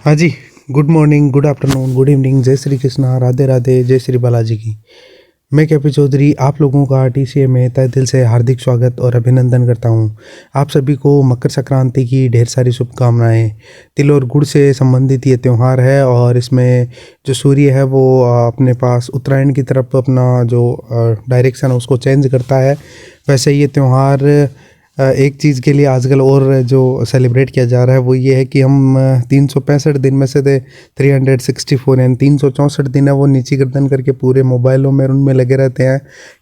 हाँ जी। Good morning, good afternoon, good evening, जय श्री कृष्णा, राधे राधे, जय श्री बालाजी की। मैं केपी चौधरी आप लोगों का टीसीए में तहे दिल से हार्दिक स्वागत और अभिनंदन करता हूं। आप सभी को मकर संक्रांति की ढेर सारी शुभकामनाएं। तिल और गुड़ से संबंधित ये त्यौहार है और इसमें जो सूर्य है वो अपने पास उत्तरायण की तरफ अपना जो डायरेक्शन है उसको चेंज करता है। वैसे ये त्यौहार एक चीज़ के लिए आजकल और जो सेलिब्रेट किया जा रहा है वो ये है कि हम 365 दिन में से 364 यानी 364 दिन है वो नीची गर्दन करके पूरे मोबाइलों में उनमें लगे रहते हैं।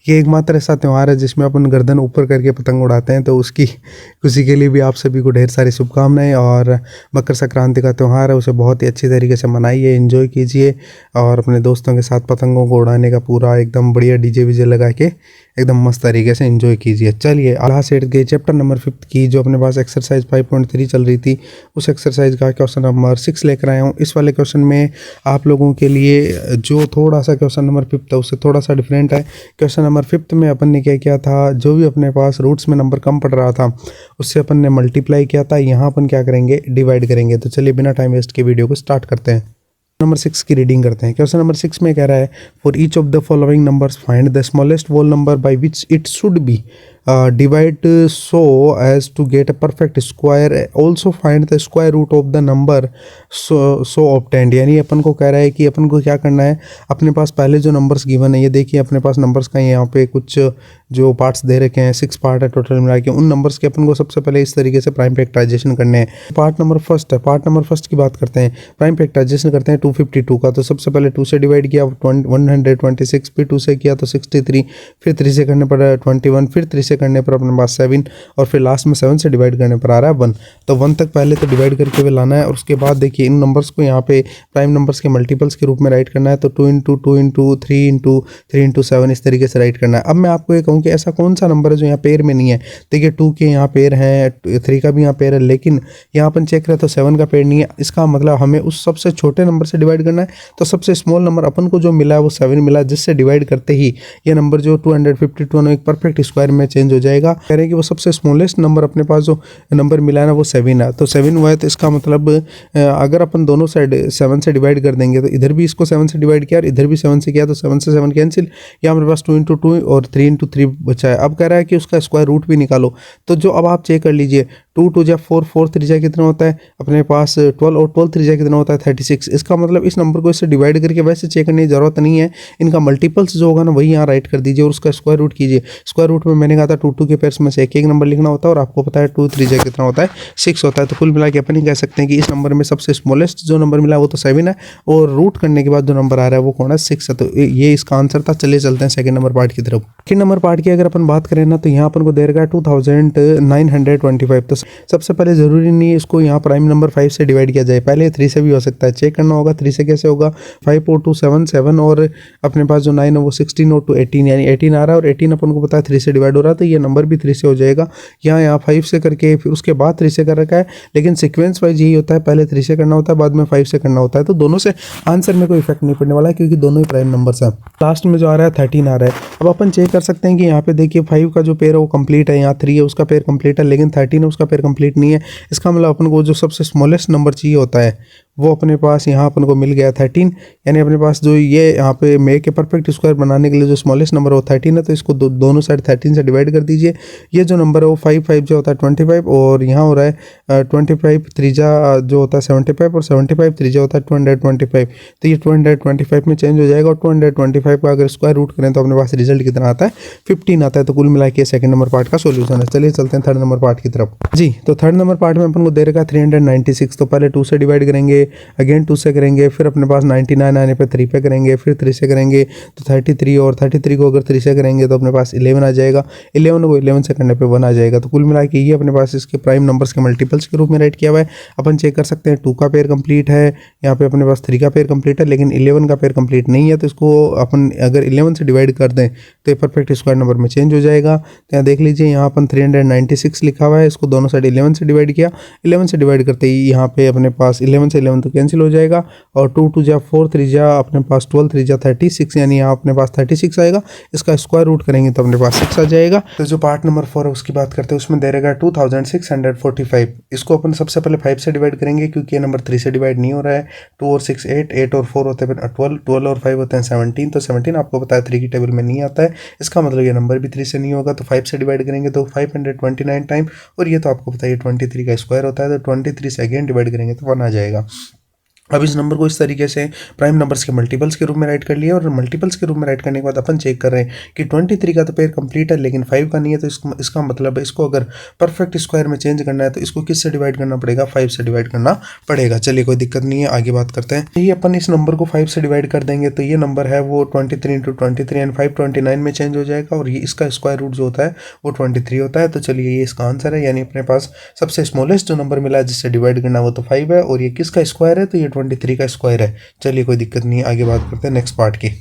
ये एकमात्र ऐसा त्यौहार है जिसमें अपन गर्दन ऊपर करके पतंग उड़ाते हैं, तो उसकी खुशी के लिए भी आप सभी को ढेर सारी शुभकामनाएं। और मकर संक्रांति का त्यौहार है उसे बहुत ही अच्छी तरीके से मनाइए, एंजॉय कीजिए और अपने दोस्तों के साथ पतंगों को उड़ाने का पूरा एकदम बढ़िया डीजे वीजे लगा के एकदम मस्त तरीके से एंजॉय कीजिए। चलिए आल्हा सेठ के चैप्टर नंबर 5 की जो अपने पास एक्सरसाइज 5.3 चल रही थी उस एक्सरसाइज का क्वेश्चन नंबर 6 लेकर आया हूँ। इस वाले क्वेश्चन में आप लोगों के लिए जो थोड़ा सा क्वेश्चन नंबर 5 था उससे थोड़ा सा डिफरेंट है। क्वेश्चन नंबर 5 में अपन ने क्या किया था, जो भी अपने पास रूट्स में नंबर कम पड़ रहा था उससे अपन ने मल्टीप्लाई किया था। यहाँ अपन क्या करेंगे, डिवाइड करेंगे। तो चलिए बिना टाइम वेस्ट के वीडियो को स्टार्ट करते हैं। नंबर 6 की रीडिंग करते हैं। क्वेश्चन नंबर 6 में कह रहा है, for each of the following numbers find the smallest whole number by which it should be divide so as to get a perfect square, also find the square root of the number so obtained. यानी अपन को कह रहा है कि अपन को क्या करना है, अपने पास पहले जो नंबर्स गिवन है ये देखिए अपने पास नंबर्स का यहाँ पे कुछ जो पार्ट्स दे रखे हैं, 6 पार्ट है टोटल मिला के। उन नंबर्स के अपन को सबसे पहले इस तरीके से प्राइम फैक्टराइजेशन करने हैं। पार्ट नंबर फर्स्ट है, पार्ट नंबर फर्स्ट की बात करते हैं। प्राइम फैक्टराइजेशन करते हैं 252 का, तो सबसे पहले 2 से डिवाइड किया 126, फिर 2 से किया तो 63, फिर 3 से करने पर 21, फिर 3 से करने पर अपने पास 7 और फिर लास्ट में 7 से डिवाइड करने पर आ रहा है 1। तो 1 तक पहले तो डिवाइड करके हुए लाना है और उसके बाद देखिए इन नंबर्स को यहाँ पे प्राइम नंबर्स के मल्टीपल्स के रूप में राइट करना है। तो 2 इंटू 2 इंटू 3 इंटू 3 इंटू 7 इस तरीके से राइट करना है। अब मैं आपको ये कहूँ कि ऐसा कौन सा नंबर है जो यहाँ पेयर में नहीं है। देखिए 2 के यहाँ पेयर हैं, 3 का भी यहाँ पेयर है, लेकिन यहाँ अपन चेक करें तो 7 का पेयर नहीं है। इसका मतलब हमें उस सबसे छोटे नंबर से डिवाइड करना है। तो सबसे स्मॉल नंबर अपन को जो मिला है वो 7 मिला, जिससे डिवाइड करते ही ये नंबर जो 252 एक परफेक्ट स्क्वायर में चेंज हो जाएगा। कह रहे हैं कि वो सबसे स्मॉलेस्ट नंबर अपने पास जो नंबर मिला है ना वो 7 है। तो 7 हुआ है, तो इसका मतलब अगर अपन दोनों साइड 7 से डिवाइड कर देंगे तो इधर भी इसको 7 से डिवाइड किया और इधर भी 7 से किया, तो 7 से 7 कैंसिल। यहाँ हमारे पास 2 इंटू 2 और 3 इंटू 3 बचा है। अब कह रहा है कि उसका स्क्वायर रूट भी निकालो। तो जो अब आप चेक कर लीजिए, 2 2 जा 4, 4 3 जा कितना होता है अपने पास 12 और 12 3 जा कितना होता है 36। इसका मतलब इस नंबर को इससे डिवाइड करके वैसे चेक करने की जरूरत नहीं है, इनका मल्टीपल्स जो होगा ना वही यहाँ राइट कर दीजिए और उसका स्क्वायर रूट कीजिए। स्क्वायर रूट में मैंने कहा था 2 2 के पेयर्स में से एक एक नंबर लिखना होता है और आपको पता है 2 3 जा कितना होता है 6 होता है। तो कुल मिला के अपन ही कह सकते हैं कि इस नंबर में सबसे स्मॉलेस्ट जो नंबर मिला वो तो 7 है और रूट करने के बाद जो नंबर आ रहा है वो कौन है 6 है। तो ये इसका आंसर था। चलिए चलते हैं सेकंड नंबर पार्ट की तरफ। सेकंड नंबर पार्ट की अगर अपन बात करें ना तो यहाँ अपन को दे रखा है 2925। तो सबसे पहले जरूरी नहीं है इसको यहाँ प्राइम नंबर 5 से डिवाइड किया जाए, पहले 3 से भी हो सकता है। चेक करना होगा 3 से कैसे होगा, 5 और 2 7 7 और अपने पास जो 9 है वो 16 और 2 18 यानी 18 आ रहा है और 18 अपन को पता है 3 से डिवाइड हो रहा है, तो ये नंबर भी 3 से हो जाएगा। यहाँ 5 से करके फिर उसके बाद 3 से कर रखा है, लेकिन सीक्वेंस वाइज यही होता है, पहले 3 से करना होता है बाद में 5 से करना होता है। तो दोनों से आंसर में कोई इफेक्ट नहीं पड़ने वाला है क्योंकि दोनों ही प्राइम नंबर्स हैं। लास्ट में जो आ रहा है 13 आ रहा है। अब अपन चेक कर सकते हैं कि यहाँ पे देखिए 5 का जो पेयर है वो कंप्लीट है, यहाँ 3 है उसका पेयर कंप्लीट है, लेकिन 13 है उसका पेयर कंप्लीट नहीं है। इसका मतलब अपन को जो सबसे स्मॉलेस्ट नंबर चाहिए होता है वो अपने पास यहाँ अपन को मिल गया 13। यानी अपने पास जो ये यहाँ पे मेक के परफेक्ट स्क्वायर बनाने के लिए जो स्मॉलेस्ट नंबर है वो 13 है, तो इसको दोनों साइड 13 से डिवाइड कर दीजिए। ये जो नंबर है वो 5 5 जो होता है 25 और यहाँ हो रहा है 25 3 जा जो होता है 75 और 75 3 जा होता है 225। तो ये 225 में चेंज हो जाएगा और 225 का अगर स्क्वायर रूट करें तो अपने पास रिजल्ट कितना आता है 15 आता है। तो कुल मिला के सेकंड नंबर पार्ट का सोल्यूशन है। चलिए चलते हैं थर्ड नंबर पार्ट की तरफ जी। तो थर्ड नंबर पार्ट में अपन को दे रखा है 396। तो पहले 2 से डिवाइड करेंगे, अगेन 2 से करेंगे, फिर अपने पास 99 आने पे 3 पे करेंगे, फिर 3 से करेंगे तो 33 और 33 को अगर 3 से करेंगे तो अपने पास 11 आ जाएगा, 11 को 11 से करने पे 1 आ जाएगा। तो कुल मिला के ये अपने पास इसके प्राइम नंबर्स के मल्टीपल्स के रूप में राइट किया हुआ है। अपन चेक कर सकते हैं 2 का पेयर कंप्लीट है, यहाँ पे अपने पास 3 का पेयर कंप्लीट है, लेकिन 11 का पेयर कंप्लीट नहीं है। तो इसको अपन अगर 11 से डिवाइड कर दें तो ये परफेक्ट स्क्वायर नंबर में चेंज हो जाएगा। तो यहाँ देख लीजिए यहाँ अपन 396 लिखा हुआ है, इसको दोनों साइड 11 से डिवाइड किया, 11 से डिवाइड करते ही यहाँ पे अपने पास 11 से 11 7 तो कैंसिल हो जाएगा, और 2 2 जा 4, 3 जा अपने पास 12, 3 जा 36, यानी यहाँ अपने पास 36 आएगा। इसका स्क्वायर रूट करेंगे तो अपने पास 6 आ जाएगा। तो जो पार्ट नंबर 4 है उसकी बात करते हैं, उसमें दे रहेगा 2645। इसको अपन सबसे पहले 5 से डिवाइड करेंगे क्योंकि ये नंबर 3 से डिवाइड नहीं हो रहा है। 2 और 6 8, 8 और 4 होते हैं 12, 12 और 5 होते हैं 17। तो 17 आपको पता है 3 की टेबल में नहीं आता है, इसका मतलब ये नंबर भी 3 से नहीं होगा। तो 5 से डिवाइड करेंगे तो 529 टाइम, और ये तो आपको पता है 23 का स्क्वायर होता है, तो 23 से अगेन डिवाइड करेंगे तो 1 आ जाएगा। अब इस नंबर को इस तरीके से प्राइम नंबर्स के मल्टीपल्स के रूप में राइट कर लिया, और मल्टीपल्स के रूप में राइट करने के बाद अपन चेक कर रहे हैं कि 23 का तो पेयर कंप्लीट है लेकिन 5 का नहीं है। तो इसका मतलब है इसको अगर परफेक्ट स्क्वायर में चेंज करना है तो इसको किससे डिवाइड करना पड़ेगा, 5 से डिवाइड करना पड़ेगा। चलिए कोई दिक्कत नहीं है, आगे बात करते हैं। ये अपन इस नंबर को 5 से डिवाइड कर देंगे तो ये नंबर है वो 23 × 23 एंड 5 29 में चेंज हो जाएगा, और ये इसका स्क्वायर रूट जो होता है वो 23 होता है। तो चलिए ये इसका आंसर है, यानी अपने पास सबसे स्मॉलेस्ट जो नंबर मिला है जिससे डिवाइड करना वो तो 5 है, और ये किसका स्क्वायर है, तो ये 23 का स्क्वायर है। चलिए कोई दिक्कत नहीं है, आगे बात करते हैं नेक्स्ट पार्ट की।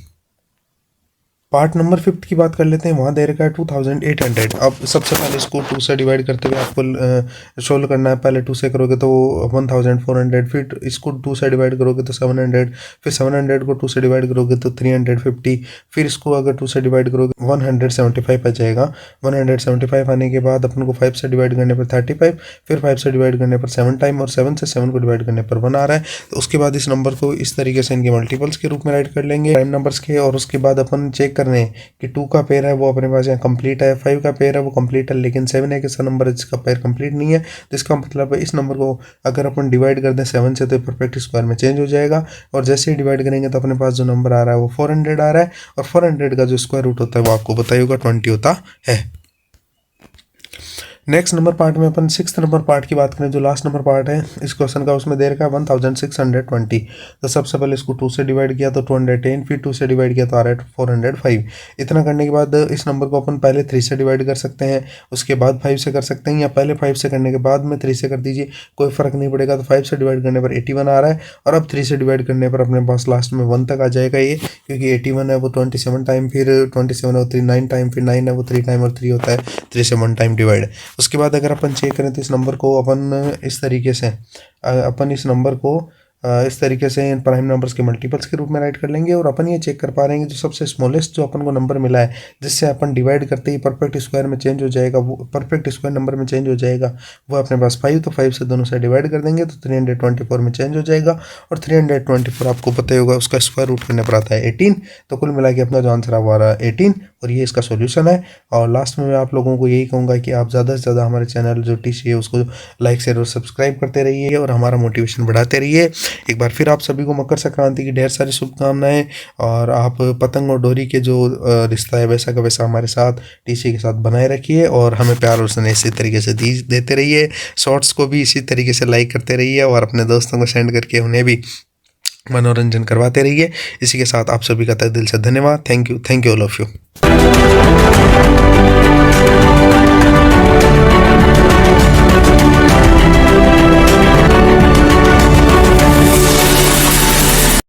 पार्ट नंबर 5 की बात कर लेते हैं। वहाँ दे रखा है 2800। अब सबसे पहले इसको 2 से डिवाइड करते हुए आपको सोल्व करना है। पहले 2 से करोगे तो 1400, फिर इसको 2 से डिवाइड करोगे तो 700, फिर 700 को 2 से डिवाइड करोगे तो 350, फिर इसको अगर 2 से डिवाइड करोगे 175 आ जाएगा। 175 आने के बाद अपन को 5 से डिवाइड करने पर 35, फिर 5 से डिवाइड करने पर 7 टाइम, और 7 से 7 को डिवाइड करने पर 1 आ रहा है। तो उसके बाद इस नंबर को इस तरीके से इनके मल्टीपल्स के रूप में राइट कर लेंगे प्राइम नंबर्स के, और उसके बाद अपन चेक कर रहे हैं कि 2 का पेयर है वो अपने पास यहाँ कंप्लीट है, 5 का पेयर है वो कंप्लीट है, लेकिन 7 एक ऐसा नंबर है जिसका पेयर कंप्लीट नहीं है। तो इसका मतलब है इस नंबर को अगर अपन डिवाइड कर दें 7 से तो परफेक्ट स्क्वायर में चेंज हो जाएगा, और जैसे ही डिवाइड करेंगे तो अपने पास जो नंबर आ रहा है वो 400 आ रहा है, और 400 का जो स्क्वायर रूट होता है वो आपको पता ही होगा 20 होता है। नेक्स्ट नंबर पार्ट में अपन 6th नंबर पार्ट की बात करें, जो लास्ट नंबर पार्ट है इस क्वेश्चन का, उसमें दे रखा है 1620। तो सबसे पहले इसको 2 से डिवाइड किया तो 210, फिर 2 से डिवाइड किया तो आ रहा है 405। इतना करने के बाद इस नंबर को अपन पहले 3 से डिवाइड कर सकते हैं, उसके बाद 5 से कर सकते हैं, या पहले 5 से करने के बाद में 3 से कर दीजिए, कोई फर्क नहीं पड़ेगा। तो 5 से डिवाइड करने पर 81 आ रहा है, और अब 3 से डिवाइड करने पर अपने पास लास्ट में 1 तक आ जाएगा ये, क्योंकि 81 है वो 27 टाइम, फिर 27 है वो 9 टाइम, फिर 9 है वो 3 टाइम, और 3 होता है 3 से 1 टाइम डिवाइड। उसके बाद अगर अपन चेक करें तो इस नंबर को अपन इस तरीके से इस तरीके से प्राइम नंबर्स के मल्टीपल्स के रूप में राइट कर लेंगे, और अपन ये चेक कर पा रहे हैं कि जो सबसे स्मॉलेस्ट जो अपन को नंबर मिला है जिससे अपन डिवाइड करते ही परफेक्ट स्क्वायर में चेंज हो जाएगा, वो परफेक्ट स्क्वायर नंबर में चेंज हो जाएगा, वो अपने पास 5। तो 5 से दोनों से डिवाइड कर देंगे तो 324 में चेंज हो जाएगा, और 324 आपको पता ही होगा उसका स्क्वायर रूट करने पर आता है 18। तो कुल मिला के अपना जो आंसर आ रहा है 18, और ये इसका सोल्यूशन है। और लास्ट में मैं आप लोगों को यही कहूँगा कि आप ज़्यादा से ज़्यादा हमारे चैनल जो टीसी है उसको लाइक शेयर और सब्सक्राइब करते रहिए, और हमारा मोटिवेशन बढ़ाते रहिए। एक बार फिर आप सभी को मकर संक्रांति की ढेर सारी शुभकामनाएं, और आप पतंग और डोरी के जो रिश्ता है वैसा का वैसा हमारे साथ टीसी के साथ बनाए रखिए, और हमें प्यार और स्नेह इसी तरीके से देते रहिए। शॉर्ट्स को भी इसी तरीके से लाइक करते रहिए, और अपने दोस्तों को सेंड करके उन्हें भी मनोरंजन करवाते रहिए। इसी के साथ आप सभी का तहे दिल से धन्यवाद। Thank you all of you.